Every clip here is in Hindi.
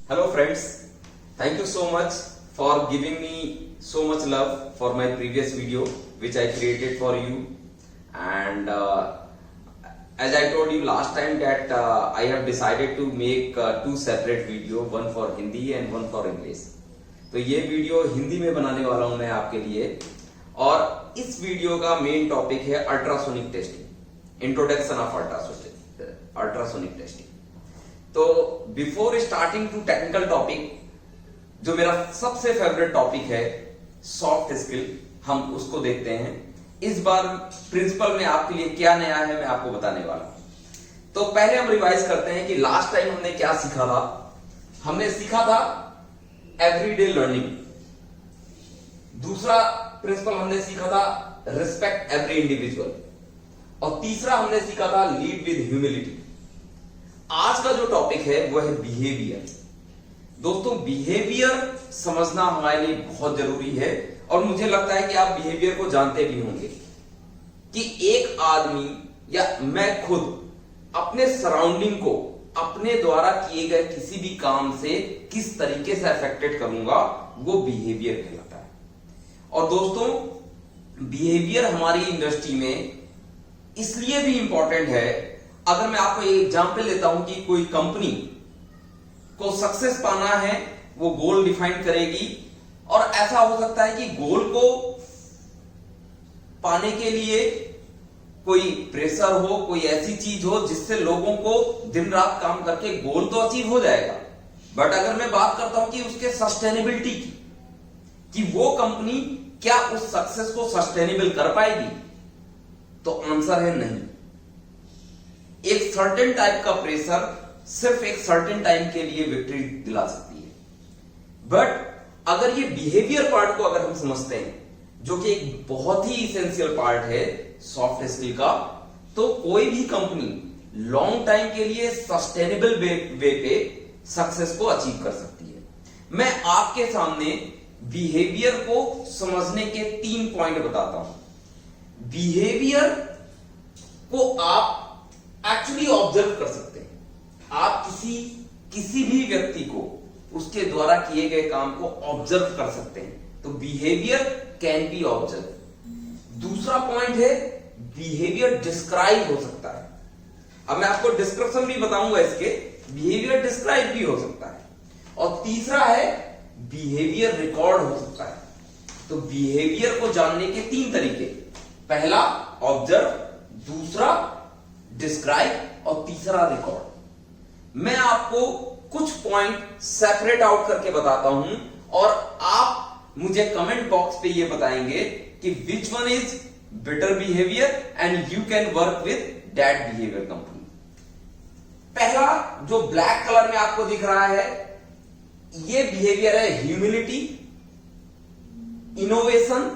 Hello friends, thank you so much for giving me so much love for my previous video which I created for you. And as I told you last time that I have decided to make two separate video, one for Hindi and one for English. तो ये वीडियो हिंदी में बनाने वाला हूं मैं आपके लिए, और इस वीडियो का मेन टॉपिक है ultrasonic testing, introduction of ultrasonic testing. तो before starting to technical topic, जो मेरा सबसे फेवरेट टॉपिक है सॉफ्ट स्किल, हम उसको देखते हैं। इस बार प्रिंसिपल में आपके लिए क्या नया है मैं आपको बताने वाला हूं। तो पहले हम रिवाइज करते हैं कि लास्ट टाइम हमने क्या सीखा था। हमने सीखा था एवरीडे लर्निंग, दूसरा प्रिंसिपल हमने सीखा था रिस्पेक्ट एवरी इंडिविजुअल, और तीसरा हमने सीखा था लीड विद ह्यूमिलिटी। आज का जो टॉपिक है वो है बिहेवियर। दोस्तों, बिहेवियर समझना हमारे लिए बहुत जरूरी है, और मुझे लगता है कि आप बिहेवियर को जानते भी होंगे कि एक आदमी या मैं खुद अपने सराउंडिंग को अपने द्वारा किए गए किसी भी काम से किस तरीके से अफेक्टेड करूंगा, वो बिहेवियर कहलाता है। और दोस्तों, बिहेवियर हमारी इंडस्ट्री में इसलिए भी इंपॉर्टेंट है। अगर मैं आपको एक एग्जांपल लेता हूं कि कोई कंपनी को सक्सेस पाना है, वो गोल डिफाइन करेगी, और ऐसा हो सकता है कि गोल को पाने के लिए कोई प्रेशर हो, कोई ऐसी चीज हो जिससे लोगों को दिन रात काम करके गोल तो अचीव हो जाएगा, बट अगर मैं बात करता हूं कि उसके सस्टेनेबिलिटी की, कि वो कंपनी क्या उस सक्सेस को सस्टेनेबल कर पाएगी, तो आंसर है नहीं। एक सर्टेन टाइप का प्रेशर सिर्फ एक सर्टेन टाइम के लिए विक्ट्री दिला सकती है, बट अगर ये बिहेवियर पार्ट को अगर हम समझते हैं, जो कि एक बहुत ही इसेंशियल पार्ट है सॉफ्ट स्किल का, तो कोई भी कंपनी लॉन्ग टाइम के लिए सस्टेनेबल वे पे सक्सेस को अचीव कर सकती है। मैं आपके सामने बिहेवियर को समझने के 3 पॉइंट बताता हूं। बिहेवियर को आप एक्चुअली ऑब्जर्व कर सकते हैं। आप किसी भी व्यक्ति को उसके द्वारा किए गए काम को ऑब्जर्व कर सकते हैं, तो बिहेवियर कैन बी ऑब्जर्व। दूसरा पॉइंट है बिहेवियर डिस्क्राइब हो सकता है। अब मैं आपको डिस्क्रिप्शन भी बताऊंगा इसके, बिहेवियर डिस्क्राइब भी हो सकता है। और तीसरा है बिहेवियर रिकॉर्ड हो सकता है। तो बिहेवियर को जानने के 3 तरीके, पहला ऑब्जर्व, दूसरा डिस्क्राइब, और तीसरा रिकॉर्ड। मैं आपको कुछ पॉइंट सेपरेट आउट करके बताता हूं, और आप मुझे कमेंट बॉक्स पे ये बताएंगे कि which one is better behaviour and you can work with that behaviour company. पहला जो ब्लैक कलर में आपको दिख रहा है, ये बिहेवियर है humility, innovation,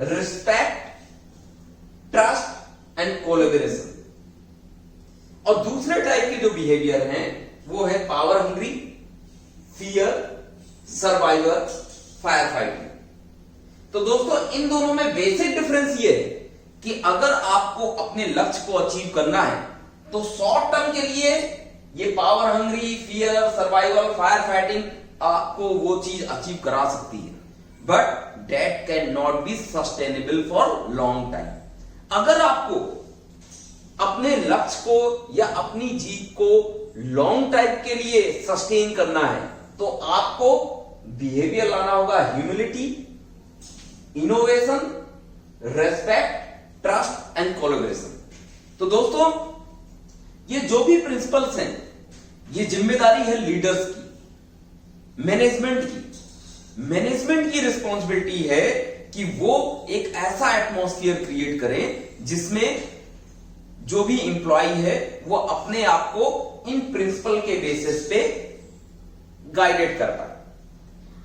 respect, trust and collaboration. और दूसरे टाइप के जो बिहेवियर हैं वो है power hungry, fear, survivor, fire fighting. तो दोस्तों, इन दोनों में बेसिक डिफरेंस ये है कि अगर आपको अपने लक्ष्य को अचीव करना है, तो शॉर्ट टर्म के लिए ये power hungry, fear, survival, fire fighting आपको वो चीज अचीव करा सकती है, but that can not be sustainable for long time. अगर आपको अपने लक्ष्य को या अपनी जीत को लॉन्ग टाइम के लिए सस्टेन करना है, तो आपको बिहेवियर लाना होगा humility, innovation, respect, trust and collaboration. तो दोस्तों, ये जो भी प्रिंसिपल्स हैं, ये जिम्मेदारी है लीडर्स की, मैनेजमेंट की। मैनेजमेंट की रिस्पॉन्सिबिलिटी है कि वो एक ऐसा एटमॉस्फेयर क्रिएट करें जिसमें जो भी एम्प्लॉय है वो अपने आप को इन प्रिंसिपल के बेसिस पे गाइडेड कर पाए।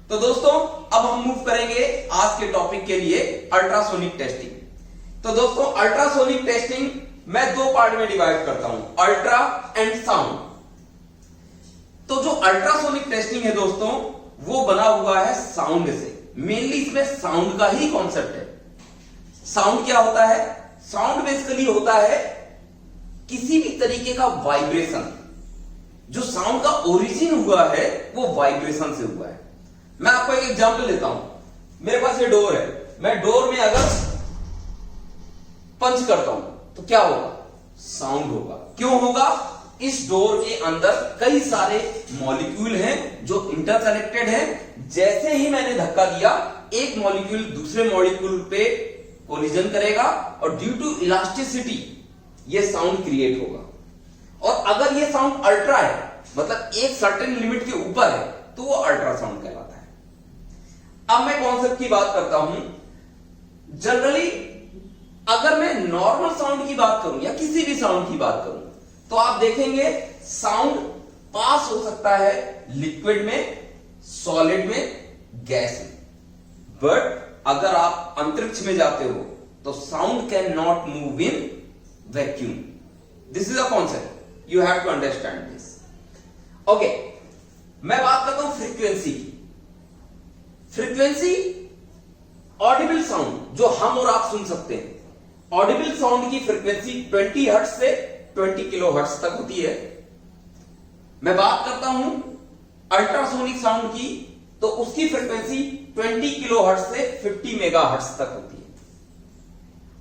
तो दोस्तों, अब हम मूव करेंगे आज के टॉपिक के लिए, अल्ट्रासोनिक टेस्टिंग। तो दोस्तों, अल्ट्रासोनिक टेस्टिंग मैं 2 पार्ट में डिवाइड करता हूं, अल्ट्रा एंड साउंड। तो जो अल्ट्रासोनिक टेस्टिंग है दोस्तों, वो बना हुआ है साउंड से। मेनली इसमें साउंड का ही कॉन्सेप्ट है। साउंड क्या होता है? साउंड बेसिकली होता है किसी भी तरीके का वाइब्रेशन, जो साउंड का ओरिजिन हुआ है वो वाइब्रेशन से हुआ है। मैं आपको एक एग्जांपल लेता हूं। मेरे पास ये डोर है, मैं डोर में अगर पंच करता हूं तो क्या होगा? साउंड होगा। क्यों होगा? इस डोर के अंदर कई सारे मॉलिक्यूल हैं जो इंटरकनेक्टेड हैं। जैसे ही मैंने धक्का दिया, एक मॉलिक्यूल दूसरे मॉलिक्यूल पे कोलिजन करेगा और ड्यू टू इलास्टिसिटी ये साउंड क्रिएट होगा। और अगर ये साउंड अल्ट्रा है, मतलब एक सर्टेन लिमिट के ऊपर है, तो वो अल्ट्रासाउंड कहलाता है। अब मैं कॉन्सेप्ट की बात करता हूं। जनरली अगर मैं नॉर्मल साउंड की बात करूं या किसी भी साउंड की बात करूं, तो आप देखेंगे साउंड पास हो सकता है लिक्विड में, सॉलिड में, गैस में। बट अगर आप अंतरिक्ष में जाते हो तो sound can not move in vacuum. This is a concept, you have to understand this. Okay, मैं बात करता हूं फ्रीक्वेंसी की। फ्रीक्वेंसी ऑडिबल साउंड जो हम और आप सुन सकते हैं, ऑडिबल साउंड की फ्रीक्वेंसी 20 हर्ट्ज से 20 किलो हर्ट्ज तक होती है। मैं बात करता हूं अल्ट्रासोनिक साउंड की, तो उसकी फ्रीक्वेंसी 20 किलो हर्ट्ज से 50 मेगा हर्ट्ज तक होती है।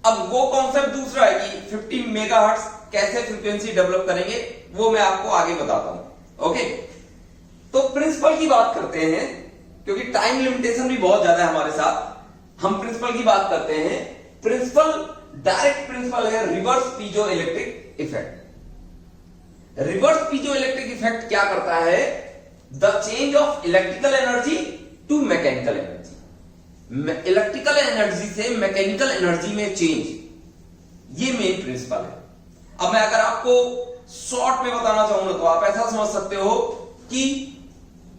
अब वो कॉन्सेप्ट दूसरा है कि 50 मेगा हर्ट्ज कैसे फ्रीक्वेंसी डेवलप करेंगे, वो मैं आपको आगे बताता हूं। ओके, तो प्रिंसिपल की बात करते हैं, क्योंकि टाइम लिमिटेशन भी बहुत ज्यादा है हमारे साथ। हम प्रिंसिपल की बात करते हैं। प्रिंसिपल डायरेक्ट प्रिंसिपल है reverse piezo electric effect. Reverse piezo electric effect क्या करता है? The change of electrical energy to mechanical energy, electrical energy से मैकेनिकल एनर्जी में चेंज, ये मेन प्रिंसिपल है। अब मैं अगर आपको शॉर्ट में बताना चाहूंगा तो आप ऐसा समझ सकते हो कि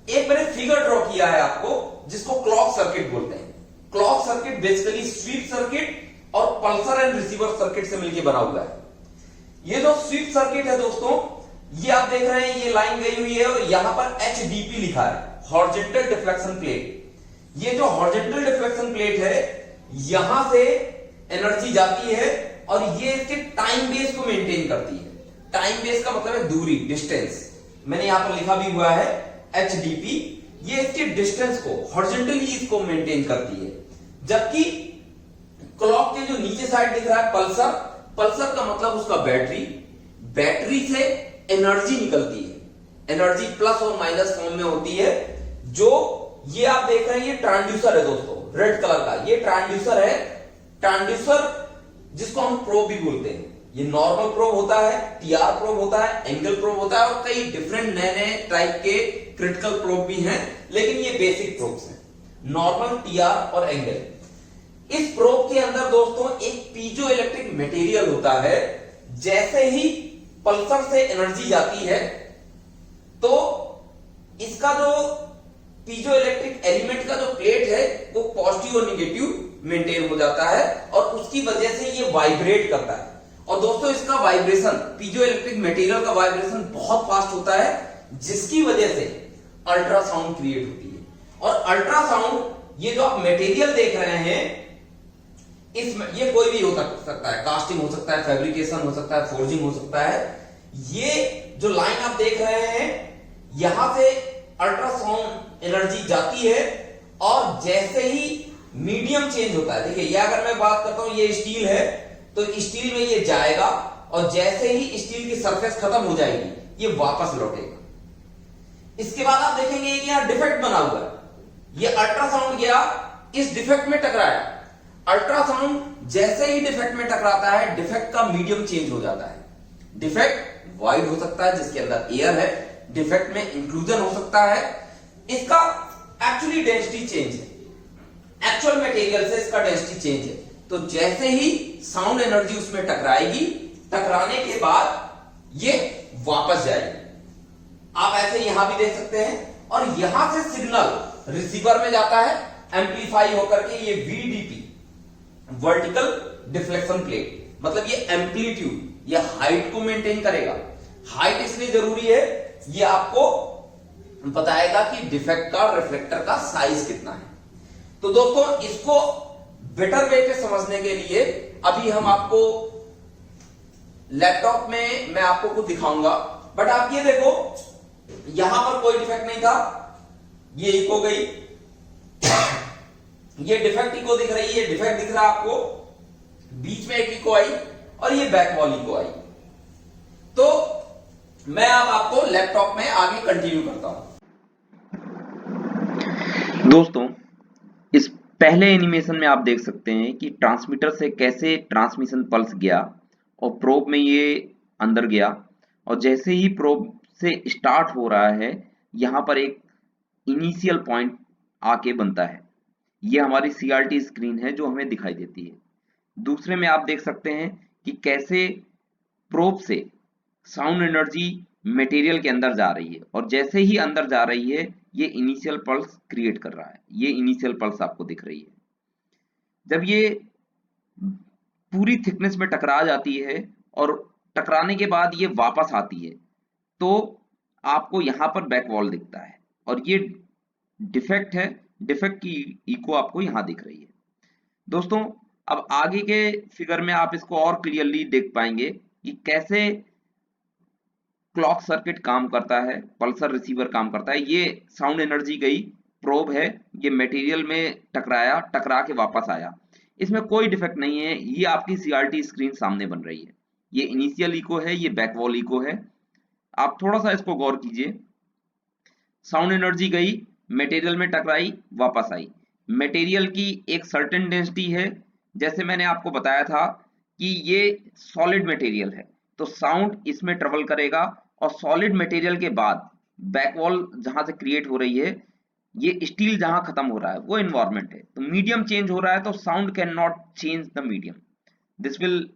एक मैंने फिगर ड्रॉ किया है आपको, जिसको क्लॉक सर्किट बोलते हैं। Clock circuit basically sweep circuit और पल्सर एंड रिसीवर सर्किट से मिलकर बना हुआ है। ये जो स्वीप सर्किट है दोस्तों, ये आप देख रहे हैं, ये लाइन गई हुई है और यहां पर HDP लिखा है, हॉरिजॉन्टल डिफ्लेक्शन प्लेट। ये जो हॉरिजॉन्टल डिफ्लेक्शन प्लेट है, यहां से एनर्जी जाती है और ये इसके टाइम बेस को मेंटेन करती है। टाइम बेस का मतलब है दूरी, डिस्टेंस। मैंने यहां पर लिखा भी हुआ है HDP। ये इसके डिस्टेंस को, हॉरिजॉन्टली इसको मेंटेन करती है। जबकि क्लॉक के जो नीचे साइड दिख रहा है पल्सर, पल्सर का मतलब उसका बैटरी, बैटरी से एनर्जी निकलती है। एनर्जी प्लस और माइनस फॉर्म में होती है। जो ये आप देख रहे हैं, ये ट्रांसड्यूसर है दोस्तों, रेड कलर का, ये ट्रांसड्यूसर है। ट्रांसड्यूसर जिसको हम प्रोब भी बोलते हैं। ये नॉर्मल प्रोब होता है, TR प्रोब होता है, एंगल प्रोब होता है और कई डिफरेंट नए नए टाइप के क्रिटिकल प्रोब भी हैं, लेकिन ये बेसिक प्रोब्स हैं, नॉर्मल, TR और एंगल। इस प्रोब के अंदर दोस्तों एक पीजो इलेक्ट्रिक मटेरियल होता है। जैसे ही पल्सर से एनर्जी जाती है तो इसका जो पीजो इलेक्ट्रिक एलिमेंट का जो प्लेट है वो पॉजिटिव और निगेटिव मेंटेन हो जाता है और उसकी वजह से ये वाइब्रेट करता है। और दोस्तों इसका वाइब्रेशन, पीजो इलेक्ट्रिक मटेरियल का वाइब्रेशन बहुत फास्ट होता है, जिसकी वजह से अल्ट्रासाउंड क्रिएट होती है। और अल्ट्रासाउंड, ये जो आप मटेरियल देख रहे हैं, इसमें ये कोई भी हो सकता है, कास्टिंग हो सकता है, फैब्रिकेशन हो सकता है, फोर्जिंग हो सकता है। ये जो लाइन आप देख रहे हैं, यहां से अल्ट्रासाउंड एनर्जी जाती है और जैसे ही मीडियम चेंज होता है, देखिए ये अगर मैं बात करता हूं, ये स्टील है तो स्टील में ये जाएगा और जैसे ही स्टील की सरफेस खत्म हो जाएगी, ये वापस लौटेगा। इसके बाद आप देखेंगे कि यहां डिफेक्ट बना हुआ है, ये अल्ट्रासाउंड गया, इस डिफेक्ट में टकराया। अल्ट्रासाउंड जैसे ही डिफेक्ट में टकराता है, डिफेक्ट का मीडियम चेंज हो जाता है। डिफेक्ट वाइड हो सकता है जिसके अंदर एयर है, डिफेक्ट में इंक्लूजन हो सकता है। इसका एक्चुअली डेंसिटी चेंज है, एक्चुअल मटेरियल से इसका डेंसिटी चेंज है। तो जैसे ही साउंड एनर्जी उसमें टकराएगी, टकराने के बाद ये वापस जाएगी। आप ऐसे यहां भी देख सकते हैं और यहां से सिग्नल रिसीवर में जाता है, एम्पलीफाई होकर के ये VDP, वर्टिकल डिफ्लेक्शन प्लेट, मतलब ये एम्पलीट्यूड, ये हाइट को मेंटेन करेगा। हाइट इसलिए जरूरी है, ये आपको बताएगा कि डिफेक्ट का, रिफ्लेक्टर का साइज कितना है। तो दोस्तों इसको बेटर वे पे समझने के लिए अभी हम आपको लैपटॉप में मैं आपको कुछ दिखाऊंगा, बट आप ये देखो यहां पर कोई डिफेक्ट नहीं था, ये इको गई, ये डिफेक्ट इको दिख रही है, ये डिफेक्ट दिख रहा है आपको, बीच में एक इको आई और ये बैक वॉल इको आई। तो मैं अब आपको लैपटॉप में आगे कंटिन्यू करता हूं। दोस्तों, इस पहले एनिमेशन में आप देख सकते हैं कि ट्रांसमीटर से कैसे ट्रांसमिशन पल्स गया और प्रोब में ये अंदर गया, और जैसे ही प्रोब से स्टार्ट हो रहा है यहाँ पर एक इनिशियल पॉइंट आके बनता है। ये हमारी CRT स्क्रीन है जो हमें दिखाई देती है। दूसरे में आप देख सकते हैं कि कैसे प्रोब से साउंड एनर्जी मटेरियल के अंदर जा रही है, और जैसे ही अंदर जा रही है ये इनिशियल पल्स क्रिएट कर रहा है। ये इनिशियल पल्स आपको दिख रही है। जब ये पूरी थिकनेस में टकरा जाती है और टकराने के बाद ये वापस आती है तो आपको यहाँ पर बैक वॉल दिखता है, और ये डिफेक्ट है। डिफेक्ट की इको आपको यहाँ दिख रही है। दोस्तों, अब आगे के फिगर में आप इसको और क्लियरली देख पाएंगे कि कैसे क्लॉक सर्किट काम करता है, पल्सर रिसीवर काम करता है। ये साउंड एनर्जी गई, प्रोब है, ये मटेरियल में टकराया, टकरा के वापस आया। इसमें कोई डिफेक्ट नहीं है। ये आपकी CRT स्क्रीन सामने बन रही है। ये इनिशियल इको है, ये बैक वॉल इको है। आप थोड़ा सा इसको गौर कीजिए। साउंड एनर्जी गई, मटेरियल में टकराई, वापस आई। मटेरियल की एक सर्टेन डेंसिटी है, जैसे मैंने आपको बताया था कि ये सॉलिड मटेरियल है तो साउंड इसमें ट्रेवल करेगा, और सॉलिड मटेरियल के बाद बैक वॉल जहां से क्रिएट हो रही है, ये स्टील जहां खत्म हो रहा है वो एनवायरमेंट है। तो मीडियम चेंज हो रहा है तो sound can not change the medium, this will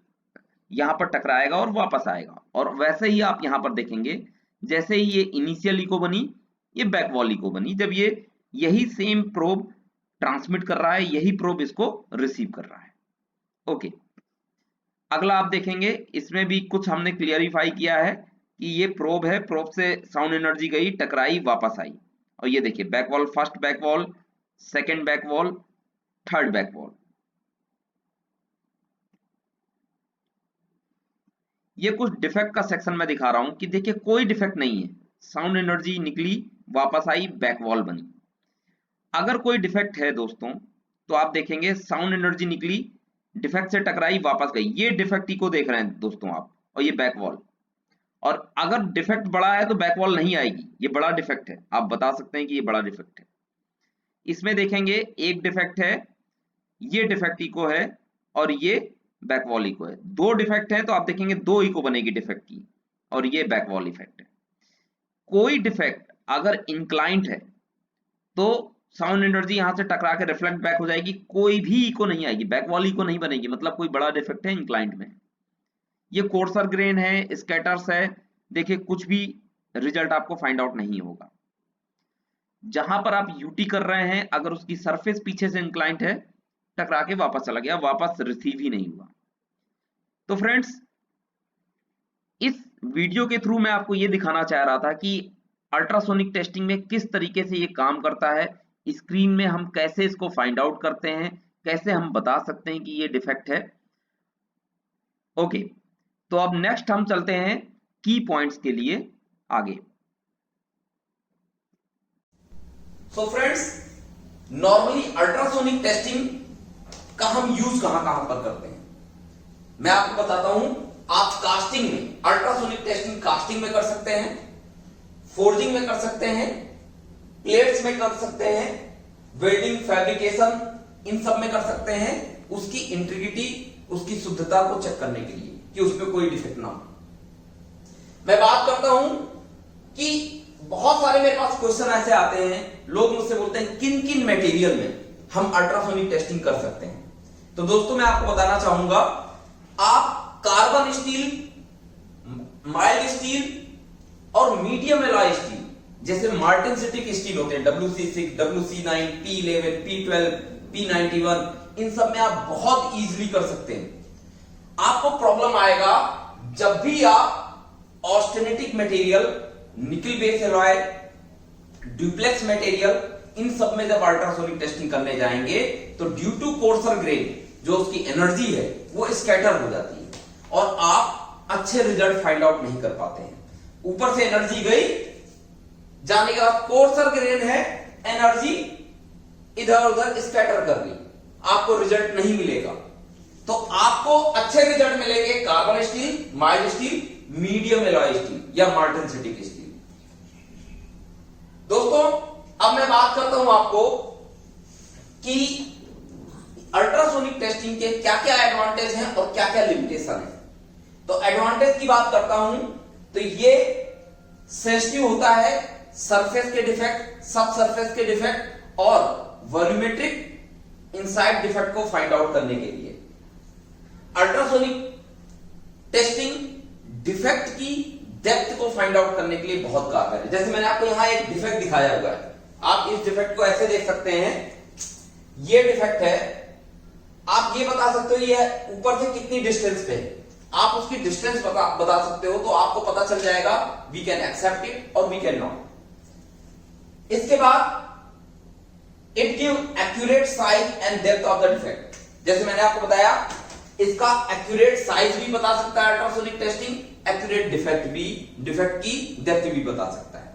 यहाँ पर टकराएगा और वापस आएगा। और वैसे ही आप यहाँ पर देखेंगे, जैसे ही ये इनिशियल इको बनी, ये बैक वॉल इको बनी। जब ये यही सेम प्रोब ट्रांसमिट कर रहा है, यही प्रोब इसको रिसीव कर रहा है। ओके, अगला आप देखेंगे, इसमें भी कुछ हमने क्लियरिफाई किया है कि ये प्रोब है, प्रोब से साउंड एनर्जी गई, टकराई, वापस आई। और ये देखिए back wall, first back wall, second back wall, third back wall. ये कुछ डिफेक्ट का सेक्शन में दिखा रहा हूं कि देखिए कोई डिफेक्ट नहीं है। साउंड एनर्जी निकली, वापस आई, बैक वॉल बनी। अगर कोई डिफेक्ट है दोस्तों तो आप देखेंगे साउंड एनर्जी निकली, डिफेक्ट से टकराई, वापस गई। ये डिफेक्ट को देख रहे हैं दोस्तों आप, और ये बैक वॉल। और अगर डिफेक्ट बड़ा है तो बैक वॉल नहीं आएगी, ये बड़ा डिफेक्ट है, आप बता सकते हैं कि ये बड़ा डिफेक्ट है। इसमें देखेंगे एक डिफेक्ट है, ये डिफेक्ट इको है, और ये बैक वॉल इको है। दो डिफेक्ट है तो आप देखेंगे दो इको बनेगी डिफेक्ट की, और ये बैक वॉल इफेक्ट है। कोई डिफेक्ट अगर इंक्लाइंट है तो साउंड एनर्जी यहां से टकरा के रिफ्लेक्ट बैक हो जाएगी, कोई भी इको नहीं आएगी, बैक वॉल इको नहीं बनेगी, मतलब कोई बड़ा डिफेक्ट है इंक्लाइंट में। ये कोर्सर ग्रेन है, स्कैटर्स है, देखिए कुछ भी रिजल्ट आपको फाइंड आउट नहीं होगा। जहां पर आप यूटी कर रहे हैं, अगर उसकी सरफेस पीछे से इंक्लाइंट है, टकरा के वापस चला गया, वापस रिसीव ही नहीं हुआ। तो फ्रेंड्स, इस वीडियो के थ्रू मैं आपको ये दिखाना चाह रहा था कि अल्ट्रासोनिक टेस्टिंग में किस तरीके से ये काम करता है। स्क्रीन में हम कैसे इसको फाइंड आउट करते हैं, कैसे हम बता सकते हैं कि ये डिफेक्ट है। ओके, तो अब नेक्स्ट हम चलते हैं की पॉइंट्स के लिए आगे। So friends, normally ultrasonic testing का हम यूज कहां पर करते हैं, मैं आपको बताता हूं। आप कास्टिंग में अल्ट्रासोनिक टेस्टिंग कास्टिंग में कर सकते हैं, फोर्जिंग में कर सकते हैं, प्लेट्स में कर सकते हैं, वेल्डिंग, फैब्रिकेशन, इन सब में कर सकते हैं, उसकी इंटीग्रिटी, उसकी शुद्धता को चेक करने के लिए कि उसमें कोई डिफेक्ट ना हो। मैं बात करता हूं कि बहुत सारे मेरे पास क्वेश्चन ऐसे आते हैं, लोग मुझसे बोलते हैं किन किन मटेरियल में हम अल्ट्रासोनिक टेस्टिंग कर सकते हैं। तो दोस्तों, मैं आपको बताना चाहूंगा, आप कार्बन स्टील, माइल्ड स्टील और मीडियम एलॉय स्टील, जैसे मार्टिनसिटिक स्टील होते हैं, WC6, WC9, P11, P12, P91, इन सब में आप बहुत इजीली कर सकते हैं। आपको प्रॉब्लम आएगा जब भी आप ऑस्टेनेटिक मटेरियल, निकल बेस एलॉय, ड्यूप्लेक्स मटेरियल, इन सब में जब अल्ट्रासोनिक टेस्टिंग करने जाएंगे तो ड्यू टू कोर्सर ग्रेन, जो उसकी एनर्जी है वो स्कैटर हो जाती है और आप अच्छे रिजल्ट फाइंड आउट नहीं कर पाते हैं। ऊपर से एनर्जी गई, जाने के बाद कोर्सर ग्रेन है, एनर्जी इधर उधर स्कैटर कर ली, आपको रिजल्ट नहीं मिलेगा। तो आपको अच्छे रिजल्ट मिलेंगे carbon steel, mild steel, medium alloy steel या मार्टेनसिटिक स्टील। दोस्तों अब मैं बात करता हूं आपको कि अल्ट्रासोनिक टेस्टिंग के क्या क्या एडवांटेज हैं और क्या क्या लिमिटेशन है। तो एडवांटेज की बात करता हूं तो ये सेंसिटिव होता है सरफेस के डिफेक्ट, सब सरफेस के डिफेक्ट और वॉल्यूमेट्रिक इनसाइड डिफेक्ट को फाइंड आउट करने के लिए। अल्ट्रासोनिक टेस्टिंग डिफेक्ट की डेप्थ को फाइंड आउट करने के लिए बहुत कारगर है। जैसे मैंने आपको यहां एक डिफेक्ट दिखाया हुआ है, आप इस डिफेक्ट को ऐसे देख सकते हैं, ये डिफेक्ट है, आप ये बता सकते हो ये ऊपर से कितनी डिस्टेंस पे है, आप उसकी डिस्टेंस बता सकते हो, तो आपको पता चल जाएगा वी कैन एक्सेप्ट इट और वी कैन नॉट। इसके बाद it give accurate size and depth of the defect. जैसे मैंने आपको बताया इसका एक्यूरेट साइज भी बता सकता है अल्ट्रासोनिक टेस्टिंग, एक्यूरेट डिफेक्ट की डेप्थ भी बता सकता है।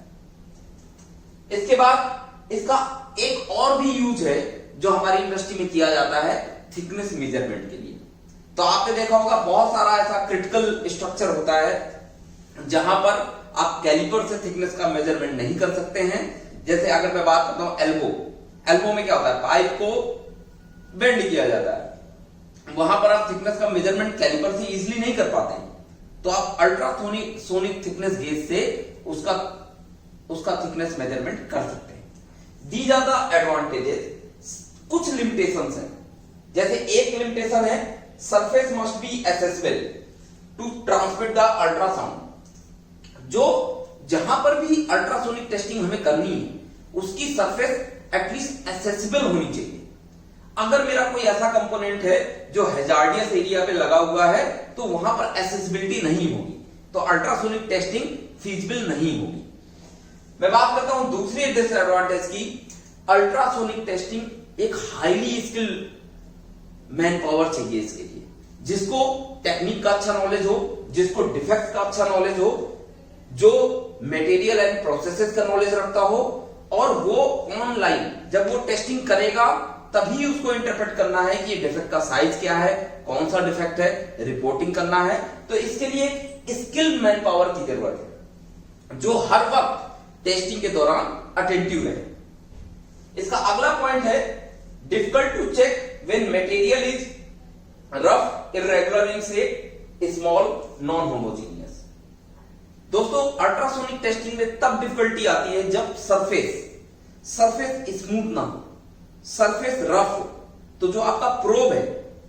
इसके बाद इसका एक और भी यूज है जो हमारी इंडस्ट्री में किया जाता है थिकनेस मेजरमेंट के लिए। तो आपने देखा होगा बहुत सारा ऐसा क्रिटिकल स्ट्रक्चर होता है जहां पर आप कैलिपर से थिकनेस का मेजरमेंट नहीं कर सकते हैं। जैसे अगर मैं बात करता हूं एल्बो में क्या होता है, पाइप को बेंड किया जाता है, वहां पर आप थिकनेस का मेजरमेंट कैलिपर से इजीली नहीं कर पाते हैं, तो आप अल्ट्रासोनिक थिकनेस गेज से उसका थिकनेस मेजरमेंट कर सकते हैं। These are the advantages. कुछ लिमिटेशंस हैं, जैसे एक लिमिटेशन है surface must be accessible to transmit the ultrasound. जो जहां पर भी अल्ट्रासोनिक टेस्टिंग हमें करनी है उसकी सरफेस एटलीस्ट एसेसिबल होनी चाहिए। अगर मेरा कोई ऐसा कंपोनेंट है जो हैजार्डियस एरिया पे लगा हुआ है तो वहां पर एसेसिबिलिटी नहीं होगी, तो अल्ट्रासोनिक टेस्टिंग फीजिबल नहीं होगी। मैं बात करता हूं दूसरी डिसएडवांटेज की। अल्ट्रासोनिक टेस्टिंग एक हाईली स्किल्ड मैन पावर चाहिए इसके लिए, जिसको टेक्निक का अच्छा नॉलेज हो, जिसको डिफेक्ट का अच्छा नॉलेज हो, जो मटेरियल एंड प्रोसेसेस का नॉलेज रखता हो, और वो ऑनलाइन जब वो टेस्टिंग करेगा तभी उसको इंटरप्रेट करना है कि ये डिफेक्ट का साइज क्या है, कौन सा डिफेक्ट है, रिपोर्टिंग करना है। तो इसके लिए स्किल्ड मैन पावर की जरूरत है जो हर वक्त टेस्टिंग के दौरान अटेंटिव रहे। इसका अगला पॉइंट है difficult to check when material is rough, irregular in shape, small, non-homogeneous। दोस्तों अल्ट्रासोनिक टेस्टिंग में तब डिफिकल्टी आती है जब सरफेस स्मूथ ना हो, सरफेस रफ हो, तो जो आपका प्रोब है,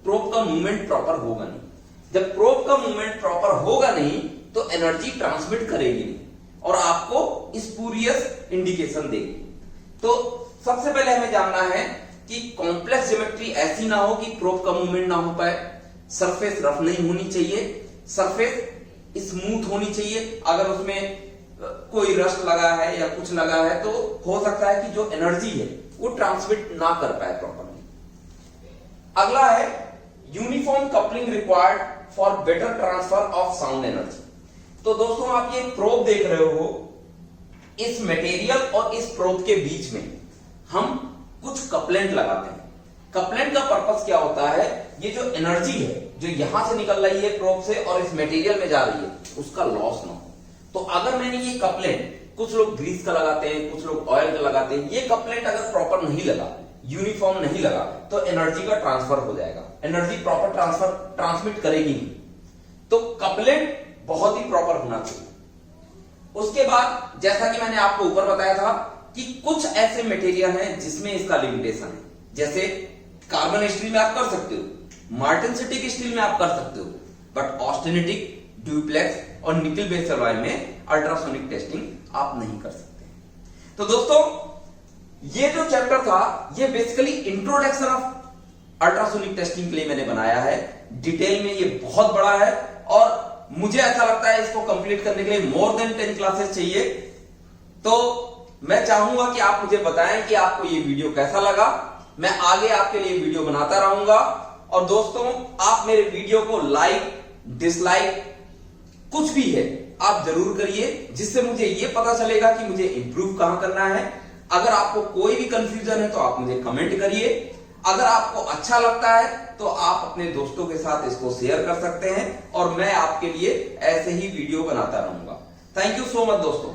प्रोब का मूवमेंट प्रॉपर होगा नहीं। जब प्रोब का मूवमेंट प्रॉपर होगा नहीं तो एनर्जी ट्रांसमिट करेगी नहीं और आपको स्पूरियस इंडिकेशन देगी। तो सबसे पहले हमें जानना है कि कॉम्प्लेक्स ज्योमेट्री ऐसी ना हो कि प्रोब का मूवमेंट ना हो पाए, सरफेस रफ नहीं होनी चाहिए, सरफेस स्मूथ होनी चाहिए। अगर उसमें कोई रस्ट लगा है या कुछ लगा है तो हो सकता है कि जो एनर्जी है वो ट्रांसमिट ना कर पाए प्रॉपर्ली। अगला है uniform coupling required for better transfer of sound energy. तो दोस्तों आप ये प्रोब देख रहे हो, इस मटेरियल और इस प्रोब के बीच में हम कुछ कपलेंट लगाते हैं। कपलेंट का पर्पस क्या होता है, ये जो एनर्जी है जो यहां से निकल रही है प्रोब से और इस मटेरियल में जा रही है उसका लॉस ना हो। तो अगर मैंने ये कपलेंट, कुछ लोग ग्रीस का लगाते हैं, कुछ लोग ऑयल का लगाते हैं, ये कपलेंट अगर प्रॉपर नहीं लगा, यूनिफॉर्म नहीं लगा, तो एनर्जी का ट्रांसफर हो जाएगा, एनर्जी प्रॉपर ट्रांसमिट करेगी नहीं। तो कपलेंट बहुत ही प्रॉपर होना चाहिए। उसके बाद जैसा कि मैंने आपको ऊपर बताया था कि कुछ ऐसे मटेरियल हैं जिसमें इसका लिमिटेशन है, जैसे कार्बन स्टील में आप कर सकते हो, मार्टेनसिटिक स्टील में आप कर सकते हो, बट ऑस्टेनिटिक, ड्यूप्लेक्स और निकल बेस्ड अलॉय में अल्ट्रासोनिक टेस्टिंग आप नहीं कर सकते। तो दोस्तों ये जो चैप्टर था ये basically introduction of ultrasonic testing के लिए मैंने बनाया है। डिटेल में ये बहुत बड़ा है और मुझे ऐसा लगता है इसको कंप्लीट करने के लिए मोर देन 10 क्लासेस चाहिए। तो मैं चाहूंगा कि आप मुझे बताएं कि आपको ये वीडियो कैसा लगा। मैं आगे आपके लिए वीडियो बनाता रहूंगा। और दोस्तों आप मेरे वीडियो को लाइक, डिसलाइक कुछ भी है आप जरूर करिए, जिससे मुझे ये पता चलेगा कि मुझे इंप्रूव कहां करना है। अगर आपको कोई भी कंफ्यूजन है तो आप मुझे कमेंट करिए। अगर आपको अच्छा लगता है तो आप अपने दोस्तों के साथ इसको शेयर कर सकते हैं और मैं आपके लिए ऐसे ही वीडियो बनाता रहूंगा। थैंक यू सो मच दोस्तों।